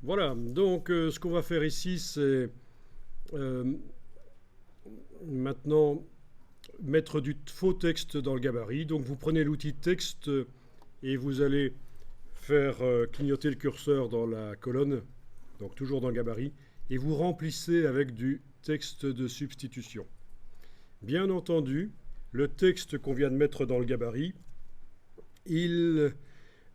Voilà, donc ce qu'on va faire ici, c'est euh, maintenant mettre du faux texte dans le gabarit. Donc vous prenez l'outil texte et vous allez faire clignoter le curseur dans la colonne, donc toujours dans le gabarit, et vous remplissez avec du texte de substitution. Bien entendu, le texte qu'on vient de mettre dans le gabarit, il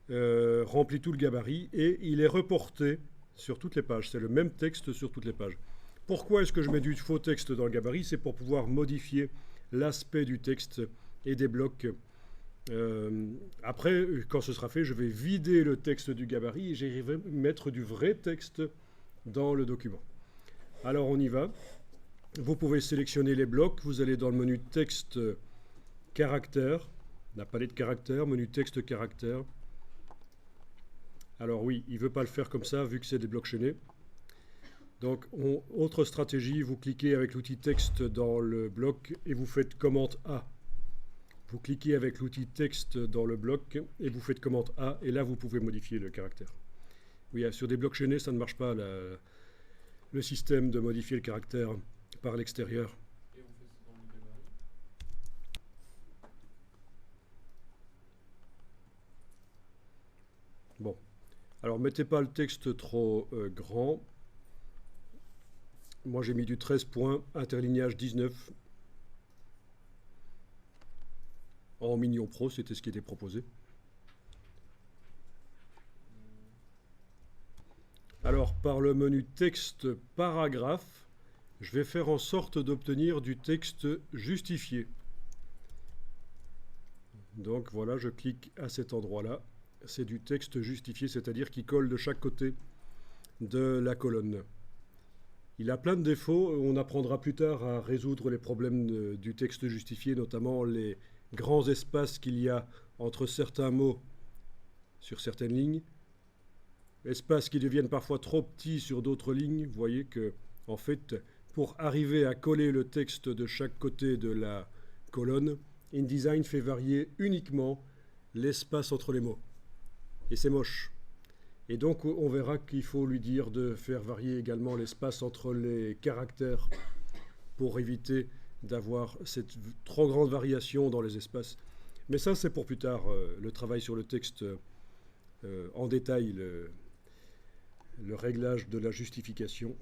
remplit tout le gabarit et il est reporté sur toutes les pages. C'est le même texte sur toutes les pages. Pourquoi est-ce que je mets du faux texte dans le gabarit? C'est pour pouvoir modifier l'aspect du texte et des blocs. Après, quand ce sera fait, je vais vider le texte du gabarit et j'irai mettre du vrai texte dans le document. Alors on y va. Vous pouvez sélectionner les blocs. Vous allez dans le menu texte caractère, la palette caractère, menu texte caractère. Alors oui, il ne veut pas le faire comme ça vu que c'est des blocs chaînés. Donc, autre stratégie, vous cliquez avec l'outil texte dans le bloc et vous faites commande A. Vous cliquez avec l'outil texte dans le bloc et vous faites commande A et là vous pouvez modifier le caractère. Oui, sur des blocs chaînés, ça ne marche pas le système de modifier le caractère par l'extérieur. Et on fait ça dans le gabarit. Bon, alors mettez pas le texte trop grand. Moi j'ai mis du 13 points, interlignage 19. En Mignon Pro, c'était ce qui était proposé. Alors, par le menu texte paragraphe, je vais faire en sorte d'obtenir du texte justifié. Donc voilà, je clique à cet endroit-là. C'est du texte justifié, c'est-à-dire qui colle de chaque côté de la colonne. Il a plein de défauts. On apprendra plus tard à résoudre les problèmes du texte justifié, notamment les grands espaces qu'il y a entre certains mots sur certaines lignes, espaces qui deviennent parfois trop petits sur d'autres lignes. Vous voyez que, en fait, pour arriver à coller le texte de chaque côté de la colonne, InDesign fait varier uniquement l'espace entre les mots. Et c'est moche. Et donc, on verra qu'il faut lui dire de faire varier également l'espace entre les caractères pour éviter d'avoir cette trop grande variation dans les espaces. Mais ça, c'est pour plus tard, le travail sur le texte en détail, le réglage de la justification.